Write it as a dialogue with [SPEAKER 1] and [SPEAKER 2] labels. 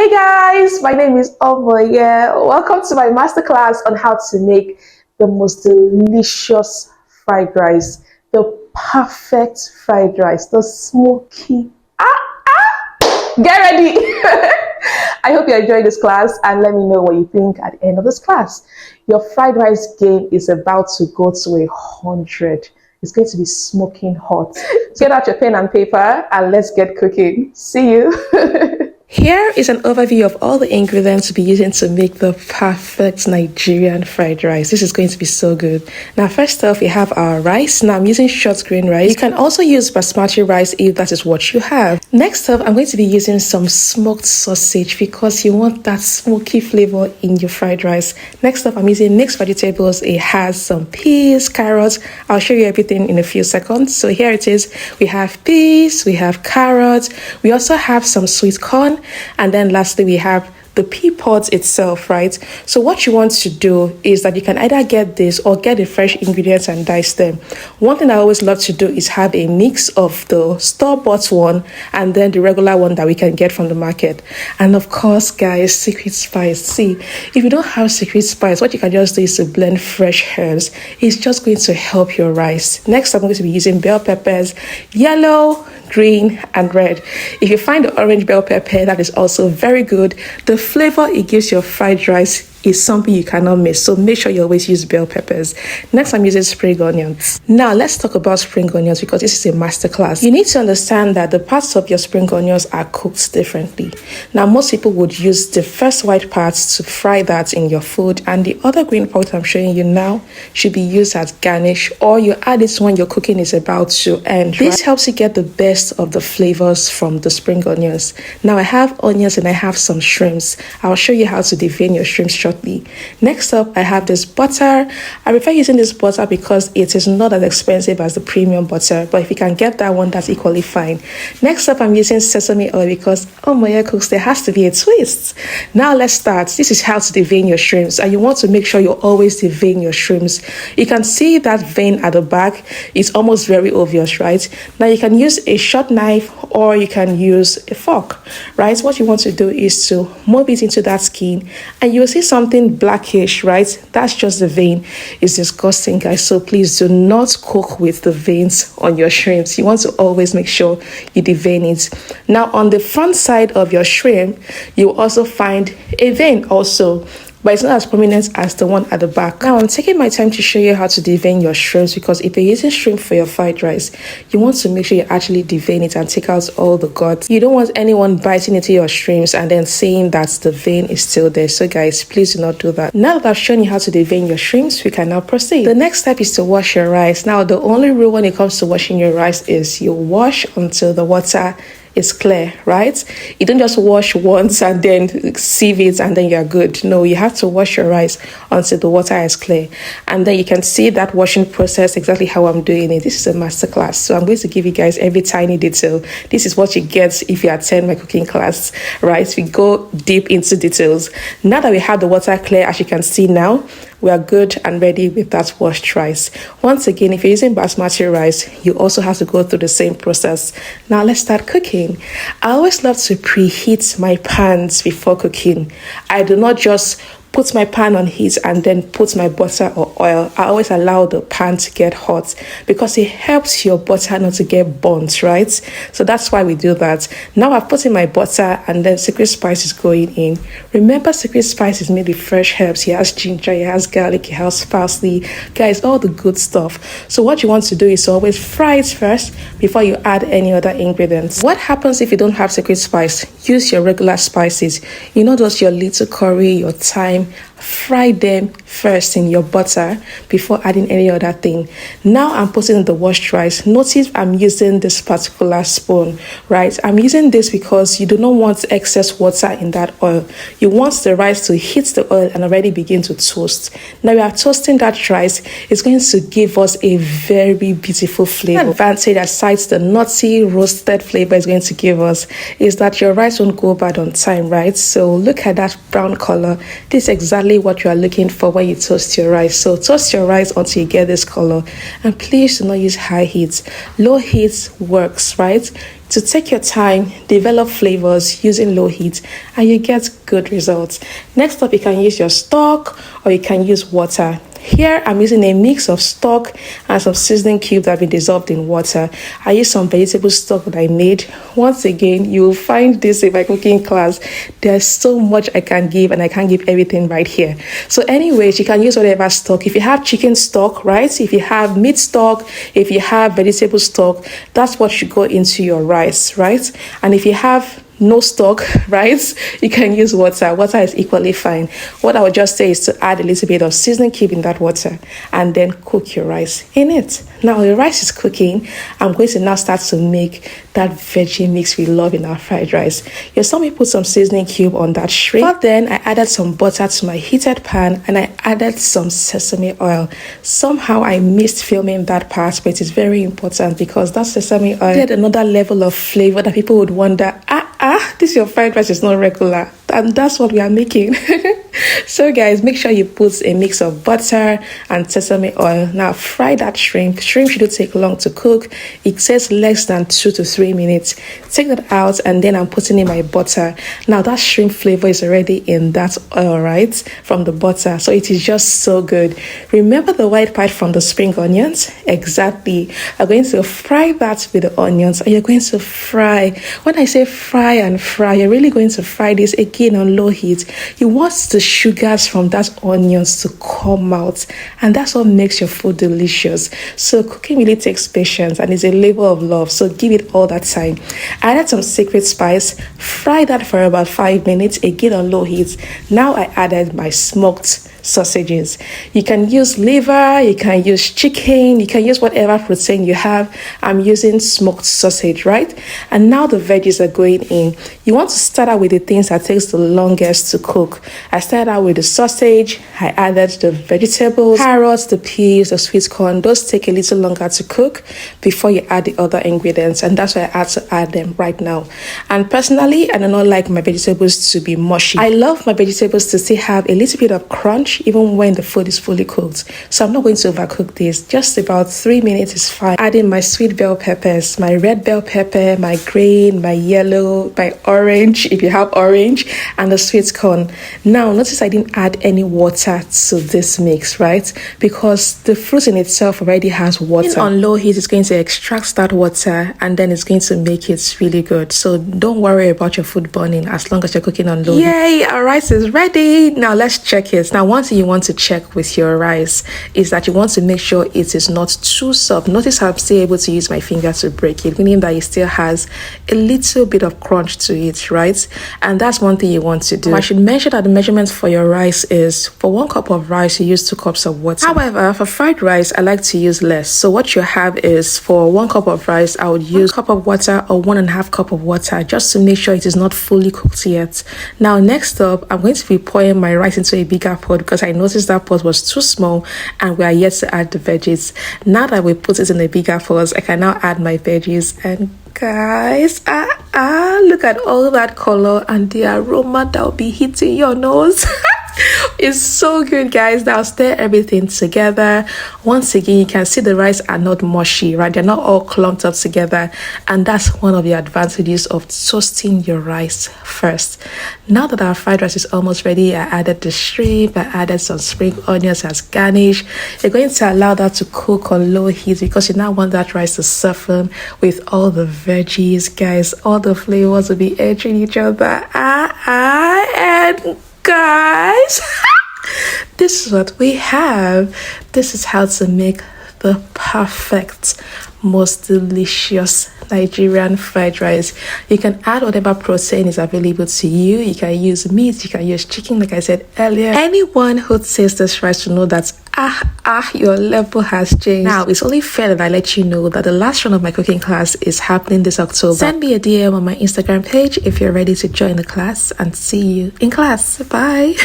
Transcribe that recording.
[SPEAKER 1] Hey guys, my name is Omoye. Welcome to my masterclass on how to make the most delicious fried rice, the perfect fried rice, the smoky. Get ready! I hope you enjoyed this class and let me know what you think at the end of this class. Your fried rice game is about to go to 100. It's going to be smoking hot. Get out your pen and paper and let's get cooking. See you. Here is an overview of all the ingredients to be using to make the perfect Nigerian fried rice. This is going to be so good. Now, first off, we have our rice. Now, I'm using short grain rice. You can also use basmati rice if that is what you have. Next up, I'm going to be using some smoked sausage because you want that smoky flavor in your fried rice. Next up, I'm using mixed vegetables. It has some peas, carrots. I'll show you everything in a few seconds. So here it is. We have peas, we have carrots. We also have some sweet corn. And then lastly, we have the pea pods itself, right? So what you want to do is that you can either get this or get the fresh ingredients and dice them. One thing I always love to do is have a mix of the store-bought one and then the regular one that we can get from the market. And of course, guys, secret spice. See, if you don't have secret spice, what you can just do is to blend fresh herbs. It's just going to help your rice. Next, I'm going to be using bell peppers, yellow, green, and red. If you find the orange bell pepper, that is also very good. The flavor it gives your fried rice is something you cannot miss, so make sure you always use bell peppers. Next, I'm using spring onions. Now, let's talk about spring onions because this is a masterclass. You need to understand that the parts of your spring onions are cooked differently. Now, most people would use the first white parts to fry that in your food, and the other green part I'm showing you now should be used as garnish, or you add it when your cooking is about to end. This helps you get the best of the flavors from the spring onions. Now, I have onions and I have some shrimps. I'll show you how to devein your shrimps shortly. Next up, I have this butter. I prefer using this butter because it is not as expensive as the premium butter, but if you can get that one, that's equally fine. Next up, I'm using sesame oil because, oh my cooks, there has to be a twist. Now let's start. This is how to devein your shrimps, and you want to make sure you always devein your shrimps. You can see that vein at the back. It's almost very obvious, right? Now you can use a short knife or you can use a fork, right? What you want to do is to move it into that skin, and you'll see something blackish, right? That's just the vein. It's disgusting, guys, so please do not cook with the veins on your shrimps. You want to always make sure you devein it. Now, on the front side of your shrimp, you will also find a vein also, but it's not as prominent as the one at the back. Now, I'm taking my time to show you how to devein your shrimps because if you're using shrimp for your fried rice, you want to make sure you actually devein it and take out all the guts. You don't want anyone biting into your shrimps and then seeing that the vein is still there. So guys, please do not do that. Now that I've shown you how to devein your shrimps, we can now proceed. The next step is to wash your rice. Now, the only rule when it comes to washing your rice is you wash until the water is clear, right? You don't just wash once and then sieve it and then you're good. No, you have to wash your rice until the water is clear. And then you can see that washing process exactly how I'm doing it. This is a masterclass, so I'm going to give you guys every tiny detail. This is what you get if you attend my cooking class, right? We go deep into details. Now that we have the water clear, as you can see now, we are good and ready with that washed rice. Once again, if you're using basmati rice, you also have to go through the same process. Now let's start cooking. I always love to preheat my pans before cooking. I do not just put my pan on heat and then put my butter or oil. I always allow the pan to get hot because it helps your butter not to get burnt, right? So that's why we do that. Now I've put in my butter and then secret spice is going in. Remember, secret spice is made with fresh herbs. It has ginger, it has garlic, it has parsley. Guys, all the good stuff. So what you want to do is always fry it first before you add any other ingredients. What happens if you don't have secret spice? Use your regular spices. You know, those your little curry, your thyme. Fry them first in your butter before adding any other thing. Now I'm putting in the washed rice. Notice I'm using this particular spoon, right? I'm using this because you do not want excess water in that oil. You want the rice to hit the oil and already begin to toast. Now we are toasting that rice. It's going to give us a very beautiful flavor. The advantage, aside the nutty roasted flavor is going to give us, is that your rice won't go bad on time, right? So look at that brown color. This is exactly what you are looking for when you toast your rice. So toast your rice until you get this color, and please do not use high heat. Low heat works, right? to take your time, develop flavors using low heat, and you get good results. Next up, you can use your stock or you can use water. Here, I'm using a mix of stock and some seasoning cubes that have been dissolved in water. I use some vegetable stock that I made. Once again, you will find this in my cooking class. There's so much I can give, and I can't give everything right here. So anyways, you can use whatever stock. If you have chicken stock, right? If you have meat stock, if you have vegetable stock, that's what should go into your rice, right? And if you have no stock, right, you can use water. Water is equally fine. What I would just say is to add a little bit of seasoning cube in that water and then cook your rice in it. Now the rice is cooking. I'm going to now start to make that veggie mix we love in our fried rice. You saw me put some seasoning cube on that shrimp. But then I added some butter to my heated pan and I added some sesame oil. Somehow I missed filming that part, but it's very important because that sesame oil added another level of flavor that people would wonder, this your fried rice is not regular, and that's what we are making. So guys, make sure you put a mix of butter and sesame oil. Now fry that shrimp. Shrimp shouldn't take long to cook. It says less than 2 to 3 minutes. Take that out and then I'm putting in my butter. Now that shrimp flavor is already in that oil, right, from the butter, so it is just so good. Remember the white part from the spring onions? Exactly. I'm going to fry that with the onions, and you're going to fry. When I say fry and fry, you're really going to fry this again on low heat. You want the sugars from that onions to come out, and that's what makes your food delicious. So cooking really takes patience and is a labor of love, so give it all that time. I added some secret spice, fry that for about 5 minutes again on low heat. Now I added my smoked sausages. You can use liver, you can use chicken, you can use whatever protein you have. I'm using smoked sausage, right? And now the veggies are going in. You want to start out with the things that takes the longest to cook. I started out with the sausage. I added the vegetables, carrots, the peas, the sweet corn. Those take a little longer to cook before you add the other ingredients, and that's why I had to add them right now. And personally, I do not like my vegetables to be mushy. I love my vegetables to still have a little bit of crunch even when the food is fully cooked. So I'm not going to overcook this. Just about 3 minutes is fine. Adding my sweet bell peppers, my red bell pepper, my green, my yellow, my orange, if you have orange, and the sweet corn. Now notice I didn't add any water to this mix, right? Because the fruit in itself already has water. On low heat, it's going to extract that water and then it's going to make it really good. So don't worry about your food burning as long as you're cooking on low heat. Yay, our rice is ready. Now let's check it. Now one thing you want to check with your rice is that you want to make sure it is not too soft. Notice how I'm still able to use my finger to break it, meaning that it still has a little bit of crunch to it, right? And that's one thing you want to do. I should mention that the measurement for your rice is, for 1 cup of rice, you use 2 cups of water. However, for fried rice, I like to use less. So what you have is, for 1 cup of rice, I would use 1 cup of water or 1.5 cup of water, just to make sure it is not fully cooked yet. Now, next up, I'm going to be pouring my rice into a bigger pot because I noticed that pot was too small and we are yet to add the veggies. Now that we put it in a bigger pot, I can now add my veggies. And guys, look at all that color and the aroma that will be hitting your nose. It's so good, guys. Now stir everything together. Once again, you can see the rice are not mushy, right? They're not all clumped up together, and that's one of the advantages of toasting your rice first. Now that our fried rice is almost ready, I added the shrimp, I added some spring onions as garnish. You're going to allow that to cook on low heat because you now want that rice to soften with all the veggies, guys. All the flavors will be entering each other. And guys, this is what we have. This is how to make the perfect, most delicious Nigerian fried rice. You can add whatever protein is available to you. You can use meat, you can use chicken, like I said earlier. Anyone who tastes this rice will know that your level has changed. Now, it's only fair that I let you know that the last round of my cooking class is happening this October. Send me a DM on my Instagram page if you're ready to join the class, and see you in class. Bye.